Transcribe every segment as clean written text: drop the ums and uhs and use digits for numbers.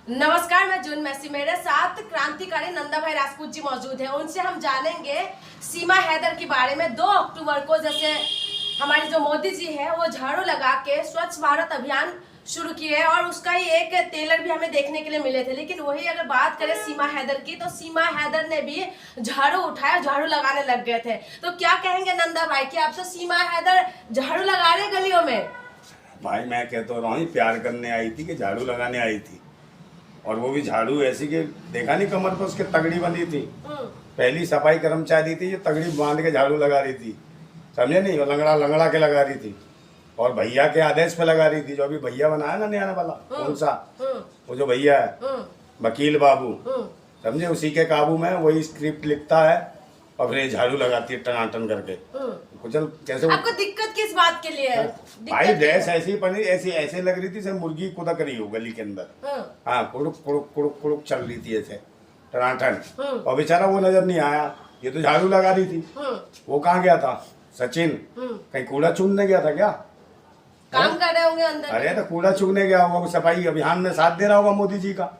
नमस्कार, मैं जून मैसी। मेरे साथ क्रांतिकारी नंदा भाई राजपूत जी मौजूद हैं। उनसे हम जानेंगे सीमा हैदर के बारे में। 2 अक्टूबर को जैसे हमारे जो मोदी जी है वो झाड़ू लगा के स्वच्छ भारत अभियान शुरू किए है और उसका ही एक टेलर भी हमें देखने के लिए मिले थे। लेकिन वही अगर बात करें सीमा हैदर की, तो सीमा हैदर ने भी झाड़ू उठाया, झाड़ू लगाने लग गए थे। तो क्या कहेंगे नंदा भाई कि आप तो सीमा हैदर झाड़ू लगा रहे गलियों में? भाई मैं कह तो रहा हूँ, प्यार करने आई थी कि झाड़ू लगाने आई थी। और वो भी झाड़ू ऐसी कि देखा नहीं कमर पर उसके तगड़ी बंधी थी। पहली सफाई कर्मचारी थी जो तगड़ी बांध के झाड़ू लगा रही थी, समझे नहीं? और लंगड़ा लंगड़ा के लगा रही थी और भैया के आदेश पे लगा रही थी। जो अभी भैया बनाया ना नया वाला, कौन सा वो जो भैया है वकील बाबू, समझे, उसी के काबू में वही स्क्रिप्ट लिखता है और फिर झाड़ू लगाती है टनाटन करके। कुचल कैसे आपको दिक्कत किस बात के लिए है? भाई ड्रेस ऐसी पनी ऐसी ऐसे लग रही थी जैसे मुर्गी कुदक रही हो गली के अंदर। हाँ, कुड़ुक कुड़ुक कुड़ुक कुड़ुक चल रही थी ऐसे टनाटन। और बेचारा वो नजर नहीं आया, ये तो झाड़ू लगा रही थी। वो कहाँ गया था सचिन? कहीं कूड़ा चुनने गया था क्या? काम कर रहे होंगे अंदर। अरे तो कूड़ा चुगने गया होगा, वो सफाई अभियान में साथ दे रहा होगा मोदी जी का।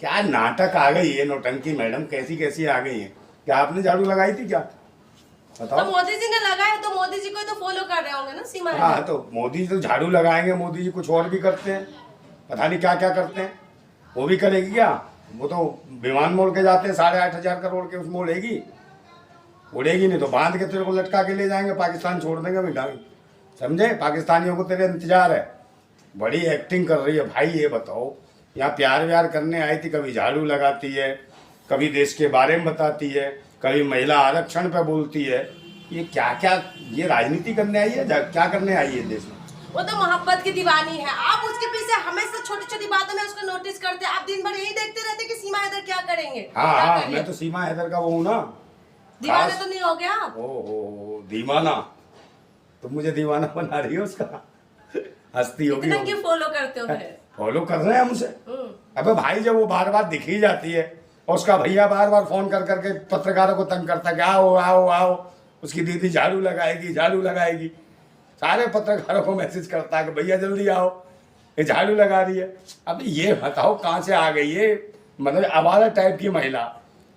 क्या नाटक आ गई है, नौटंकी मैडम कैसी कैसी आ गई है। क्या आपने झाड़ू लगाई थी क्या? तो मोदी जी ने लगाया तो मोदी जी को तो फॉलो कर रहे होंगे ना सीमा। हाँ, तो मोदी जी तो झाड़ू लगाएंगे, मोदी जी कुछ और भी करते हैं, पता नहीं क्या क्या करते हैं। वो भी करेगी क्या? वो तो विमान मोड़ के जाते हैं, 8,500 करोड़ के, उसमें उड़ेगी? उड़ेगी नहीं तो बांध के तेरे को लटका के ले जाएंगे, पाकिस्तान छोड़ देंगे बेटा, समझे? पाकिस्तानियों को तेरे इंतजार है। बड़ी एक्टिंग कर रही है भाई। ये बताओ, यहाँ प्यार व्यार करने आई थी, कभी झाड़ू लगाती है, कभी देश के बारे में बताती है, कभी महिला आरक्षण पे बोलती है। ये क्या क्या, ये राजनीति करने आई है? क्या करने आई है देश में? वो तो मोहब्बत की दीवानी है। आप उसके पीछे हमेशा छोटी छोटी बातों में उसको नोटिस करते हैं। आप दिन भर यही देखते रहते कि सीमा हैदर क्या करेंगे। हाँ, मैं तो सीमा हैदर का वो हूँ ना। दीवाना तो नहीं हो गया आप? ओ दीवाना, तुम मुझे दीवाना बना रही हो उसका। हस्ती होगी। इतना क्यों फॉलो करते हो? फॉलो कर रहे हैं हमसे। अबे भाई, जब वो बार बार दिखी जाती है और उसका भैया बार बार फोन कर करके पत्रकारों को तंग करता है, आओ आओ आओ, उसकी दीदी झाड़ू लगाएगी झाड़ू लगाएगी। सारे पत्रकारों को मैसेज करता है कि भैया जल्दी आओ, ये झाड़ू लगा रही है। अब ये बताओ कहाँ से आ गई ये, मतलब आवारा टाइप की महिला,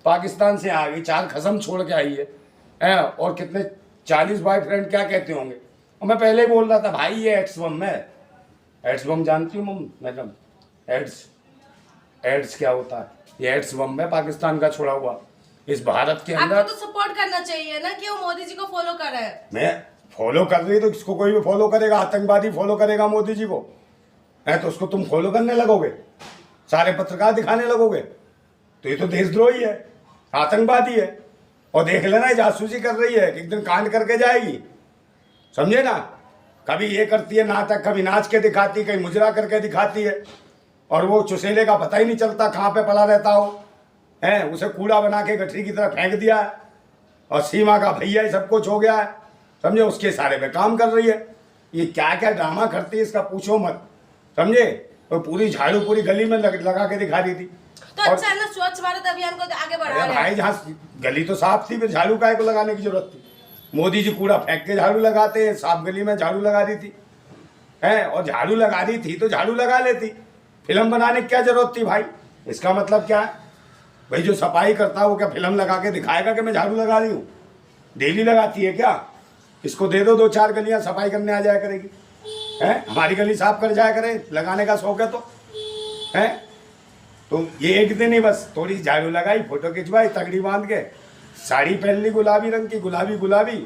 पाकिस्तान से आ गई, 4 खसम छोड़ के आई है। और कितने 40 बॉयफ्रेंड क्या कहते होंगे। और मैं पहले ही बोल रहा था भाई, ये एड्स बम है। एड्स बम जानती हूँ मैडम? एड्स क्या होता है? ये एड्स बम है पाकिस्तान का छोड़ा हुआ इस भारत के अंदर। आपको तो सपोर्ट करना चाहिए ना कि वो मोदी जी को फॉलो कर रहे हैं। मैं फॉलो कर रही तो इसको कोई भी फॉलो करेगा, आतंकवादी फॉलो करेगा मोदी जी को, है तो उसको तुम फॉलो करने लगोगे, सारे पत्रकार दिखाने लगोगे, तो ये तो देशद्रोही है, आतंकवादी है। और देख लेना, जासूसी कर रही है, एक दिन कांड करके जाएगी, समझे ना? कभी ये करती है नाटक, कभी नाच के दिखाती, कहीं मुजरा करके दिखाती है। और वो चुसेले का पता ही नहीं चलता कहाँ पे पड़ा रहता हो, है उसे कूड़ा बना के गठरी की तरह फेंक दिया है। और सीमा का भैया सब कुछ हो गया है, समझे, उसके सारे पे काम कर रही है। ये क्या क्या ड्रामा करती है इसका पूछो मत, समझे? और पूरी झाड़ू पूरी गली में लगा के दिखा रही थी। तो अच्छा है ना, स्वच्छ भारत अभियान को आगे बढ़ा रहे हैं। भाई, जहाँ गली तो साफ थी, फिर झाड़ू काय को लगाने की जरूरत थी? मोदी जी कूड़ा फेंक के झाड़ू लगाते हैं, साफ गली में झाड़ू लगा रही थी, है? और झाड़ू लगा रही थी तो झाड़ू लगा लेती, फिल्म बनाने की क्या जरूरत थी भाई? इसका मतलब क्या है भाई? जो सफाई करता है वो क्या फिल्म लगा के दिखाएगा कि मैं झाड़ू लगा रही हूँ? डेली लगाती है क्या? इसको दे दो 2-4 गलियां, सफाई करने आ जाया करेगी, है? हमारी गली साफ कर जाया करे, लगाने का शौक है तो, है? तो ये एक दिन ही बस थोड़ी झाड़ू लगाई, फोटो खिंचवाई तगड़ी बांध के, साड़ी पहन ली गुलाबी रंग की, गुलाबी गुलाबी,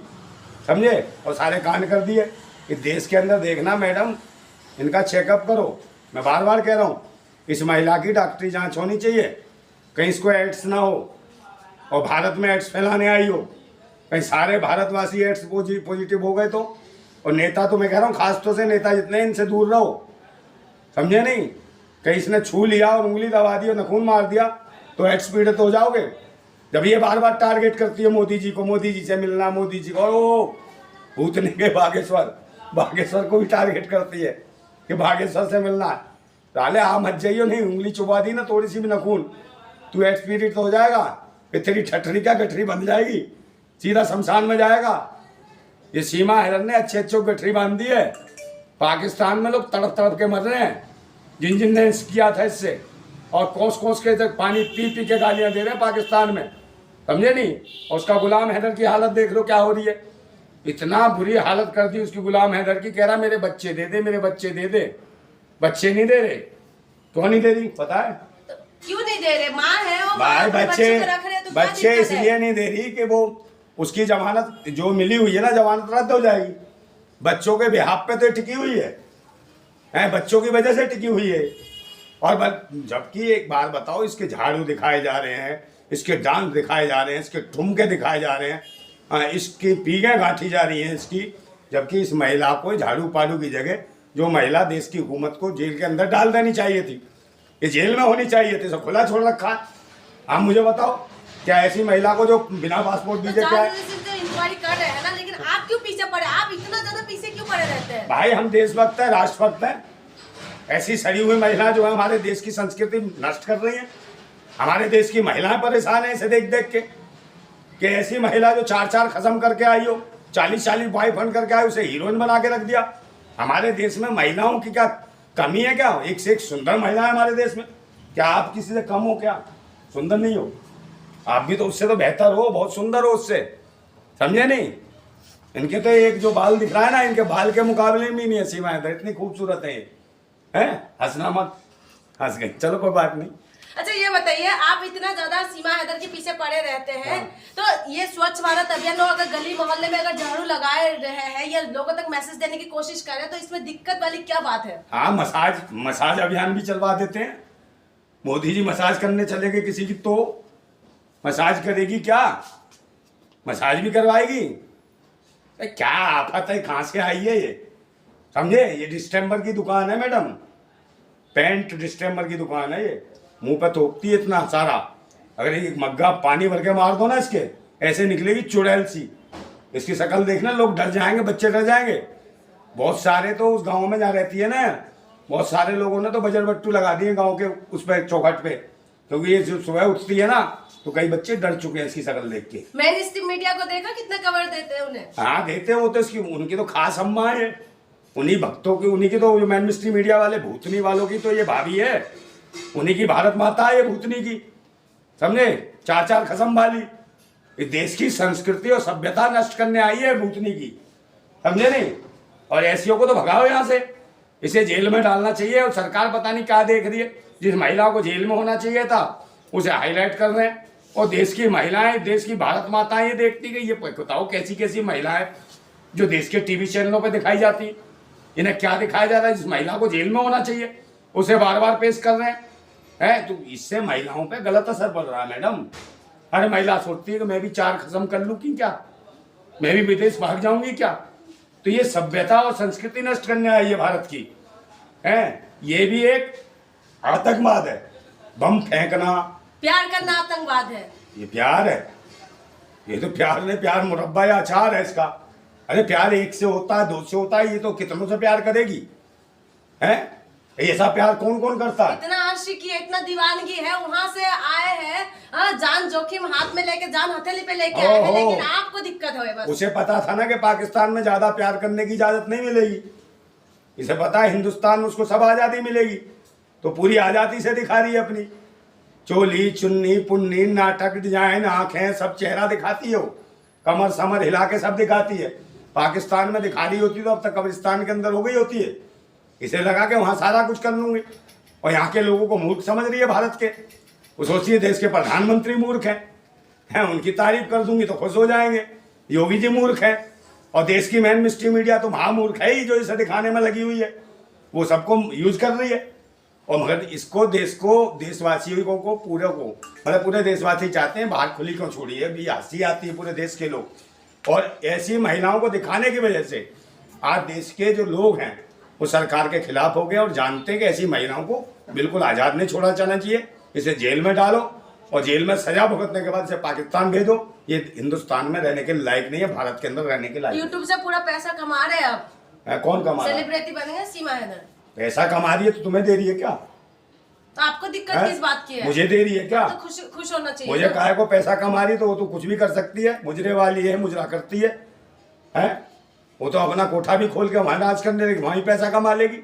समझे, और सारे कांड कर दिए। इस देश के अंदर देखना मैडम, इनका चेकअप करो। मैं बार बार कह रहा हूँ, इस महिला की डॉक्टरी जांच होनी चाहिए, कहीं इसको एड्स ना हो और भारत में एड्स फैलाने आई हो, कहीं सारे भारतवासी एड्स पॉजिटिव हो गए तो। और नेता तो मैं कह रहा हूँ, खास तौर से नेता जितने, इनसे दूर रहो, समझे नहीं? कहीं इसने छू लिया और उंगली दबा दी और नखून मार दिया तो एड्स पीड़ित हो जाओगे। जब ये बार बार टारगेट करती है मोदी जी को, मोदी जी से मिलना, मोदी जी को, और भूतनी के बागेश्वर को भी टारगेट करती है कि बागेश्वर से मिलना है। साले आ मत जाइयो, नहीं उंगली चुबा दी ना थोड़ी सी भी नखून, तू एड्स पीड़ित तो हो जाएगा। फिर तेरी ठठरी क्या गठरी बंध जाएगी, सीधा शमशान में जाएगा। ये सीमा हैदर ने अच्छे गठरी बांध दी है, पाकिस्तान में लोग तड़प तड़प के मर रहे हैं जिन जिन ने किया था इससे। और कोस कोस के जब पानी पी पी के गालियां दे रहे हैं पाकिस्तान में, समझे नहीं। और उसका गुलाम हैदर की हालत देख लो क्या हो रही है, इतना बुरी हालत कर दी उसकी गुलाम हैदर की, कह रहा मेरे बच्चे दे दे, मेरे बच्चे दे दे। बच्चे नहीं दे रहे, क्यों नहीं दे रही पता है? तो क्यों नहीं दे रहे? माँ है वो, भाई बच्चे को रख रहे हैं, तो क्या बच्चे दिक्कत है? इसलिए नहीं दे रही कि वो उसकी जमानत जो मिली हुई है ना, जमानत रद्द हो जाएगी। बच्चों के बिहाफ पे तो टिकी हुई है, बच्चों की वजह से टिकी हुई है। और जबकि एक बात बताओ, इसके झाड़ू दिखाए जा रहे हैं, इसके डांस दिखाए जा रहे हैं, इसके ठुमके दिखाए जा रहे हैं, इसकी पीगें गांठी जा रही हैं इसकी, जबकि इस महिला को झाड़ू पाड़ू की जगह जो महिला देश की हुकूमत को जेल के अंदर डाल देनी चाहिए थी, ये जेल में होनी चाहिए थी, सब खुला छोड़ रखा है। आप मुझे बताओ, क्या ऐसी महिला को जो बिना पासपोर्ट वीजे क्या है? इंक्वायरी कर रहे हैं ना, लेकिन आप क्यों पीछे पड़े? आप इतना ज्यादा पीछे क्यों पड़े रहते हैं? भाई हम देशभक्त हैं, राष्ट्रभक्त हैं। ऐसी सड़ी हुई महिला जो है हमारे देश की संस्कृति नष्ट कर रही है। हमारे देश की महिलाएं परेशान है इसे देख देख के, कि ऐसी महिला जो 4 खत्म करके आई हो, 40 बॉयफ्रेंड करके आई, उसे हीरोइन बना के रख दिया। हमारे देश में महिलाओं की क्या कमी है? क्या एक से एक सुंदर महिला है हमारे देश में? क्या आप किसी से कम हो? क्या सुंदर नहीं हो? आप भी तो उससे तो बेहतर हो, बहुत सुंदर हो उससे, समझे नहीं? इनके तो एक जो बाल दिख रहा है ना, इनके बाल के मुकाबले में नहीं है सीमा हैदर, इतनी खूबसूरत है ये। हैं? हंसना मत, हंस गई, चलो कोई बात नहीं। अच्छा ये बताइए, आप इतना ज्यादा सीमा हैदर के पीछे पड़े रहते हैं, तो ये स्वच्छ भारत अभियान लोग अगर गली मोहल्ले में अगर झाड़ू लगाए रहे हैं या लोगों तक मैसेज देने की कोशिश कर रहे हैं, तो इसमें दिक्कत वाली क्या बात है? हाँ, मसाज अभियान भी चलवा देते हैं। मोदी जी मसाज करने चले गए किसी की, तो मसाज करेगी क्या? मसाज भी करवाएगी? क्या आफत है, कहाँ से आई है ये, समझे? ये डिस्टेम्बर की दुकान है मैडम, पेंट डिस्टेम्बर की दुकान है ये। मुंह पे थोपती है इतना सारा, अगर एक मग्गा पानी भर के मार दो ना इसके, ऐसे निकलेगी चुड़ैल सी। इसकी शक्ल देखना, लोग डर जाएंगे, बच्चे डर जाएंगे। बहुत सारे तो उस गांव में जहाँ रहती है ना, बहुत सारे लोगों ने तो बजर बट्टू लगा दिए गांव के उस पर चौखट पे, क्योंकि ये जो सुबह उठती है ना, तो कई बच्चे डर चुके हैं इसकी शक्ल देख के। मेन स्ट्रीम मीडिया को देखा कितना कवर देते हैं उन्हें? हाँ देते हैं, वो तो इसकी उनकी तो खास अम्मा है, उन्हीं भक्तों की, उन्हीं की तो जो मेन स्ट्रीम मीडिया वाले भूतनी वालों की तो ये भाभी है, उन्हीं की भारत माता है ये भूतनी की, समझे? 4 खसम वाली, ये देश की संस्कृति और सभ्यता नष्ट करने आई है भूतनी की, समझे नहीं? और ऐसियों को तो भगाओ यहाँ से, इसे जेल में डालना चाहिए। और सरकार पता नहीं क्या देख रही है, जिस महिला को जेल में होना चाहिए था उसे हाईलाइट कर रहे हैं, और देश की महिलाएं, देश की भारत माताएं ये देखती गई। ये बताओ कैसी कैसी महिलाएं जो देश के टीवी चैनलों पर दिखाई जाती, इन्हें क्या दिखाया जा रहा है? जिस महिला को जेल में होना चाहिए उसे बार बार पेश कर रहे हैं, तो इससे महिलाओं पे गलत असर पड़ रहा है मैडम। हर महिला सोचती है कि मैं भी 4 खत्म कर लूँ कि क्या, मैं भी विदेश भाग जाऊंगी क्या? तो ये सभ्यता और संस्कृति नष्ट करने आई है भारत की, है? ये भी एक आतंकवाद है, बम फेंकना। प्यार करना आतंकवाद है? ये प्यार है, ये तो प्यार नहीं, प्यार मुरब्बा या अचार है इसका। अरे प्यार 1 से होता है, 2 से होता है, ये तो कितनों से प्यार करेगी, हैं? ऐसा प्यार कौन कौन करता है? इतना आशिकी है, इतना दीवानगी है, वहां से आए हैं, जान जोखिम हाथ में लेके, जान हथेली पे लेके आए हैं, लेकिन आपको दिक्कत है बस। उसे पता था ना कि पाकिस्तान में ज्यादा प्यार करने की इजाजत नहीं मिलेगी, इसे पता है हिंदुस्तान में उसको सब आजादी मिलेगी, तो पूरी आजादी से दिखा रही है अपनी चोली चुन्नी पुन्नी नाटक डिजाइन आंखें सब चेहरा दिखाती है, वो कमर समर हिला के सब दिखाती है। पाकिस्तान में दिखा रही होती तो अब तक कब्रिस्तान के अंदर हो गई होती है। इसे लगा के वहां सारा कुछ कर लूंगी, और यहाँ के लोगों को मूर्ख समझ रही है भारत के। वो सोचिए देश के प्रधानमंत्री मूर्ख हैं, उनकी तारीफ कर दूंगी तो खुश हो जाएंगे। योगी जी मूर्ख हैं, और देश की मेन मिस्ट्री मीडिया तो महामूर्ख है ही, जो इसे दिखाने में लगी हुई है, वो सबको यूज कर रही है। और मगर इसको देश को, देशवासियों को पूरे को, मतलब पूरे देशवासी चाहते हैं बाहर खुली क्यों छोड़ी है, भी हंसी आती है पूरे देश के लोग। और ऐसी महिलाओं को दिखाने की वजह से आज देश के जो लोग हैं वो सरकार के खिलाफ हो गए, और जानते हैं कि ऐसी महिलाओं को बिल्कुल आज़ाद नहीं छोड़ा जाना चाहिए, इसे जेल में डालो, और जेल में सजा भुगतने के बाद इसे पाकिस्तान भेजो। ये हिंदुस्तान में रहने के लायक नहीं है, भारत के अंदर रहने के लायक। यूट्यूब से पूरा पैसा कमा रहे हैं आप। कौन कमा रहा है? सेलिब्रिटी बनेंगे सीमा हैदर। पैसा कमा रही है तो तुम्हें दे रही है क्या? तो आपको दिक्कत किस बात की है? मुझे दे रही है क्या? तो खुश होना चाहिए। मुझे काहे को पैसा कमा रही, तो वो तो कुछ भी कर सकती है, मुजरे वाली है, मुजरा करती है, वो तो अपना कोठा भी खोल के वहां नाच करने लगी, वहीं पैसा कमा लेगी।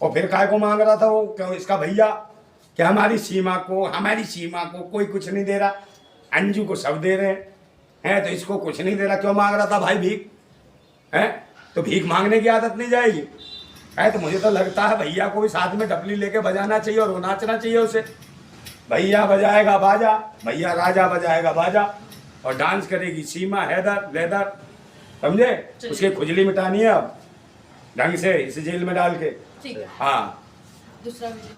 और फिर काहे को मांग रहा था वो, क्यों इसका भैया कि हमारी सीमा को कोई कुछ नहीं दे रहा, अंजू को सब दे रहे हैं, तो इसको कुछ नहीं दे रहा, क्यों मांग रहा था भाई भीख? है तो भीख मांगने की आदत नहीं जाएगी है। तो मुझे तो लगता है भैया को भी साथ में डपली लेके बजाना चाहिए और वो नाचना चाहिए उसे। भैया बजाएगा बाजा, भैया राजा बजाएगा बाजा, और डांस करेगी सीमा हैदर लेदर, समझे? उसकी खुजली मिटानी है अब ढंग से, इस जेल में डाल के। ठीक है। हाँ दूसरा वीडियो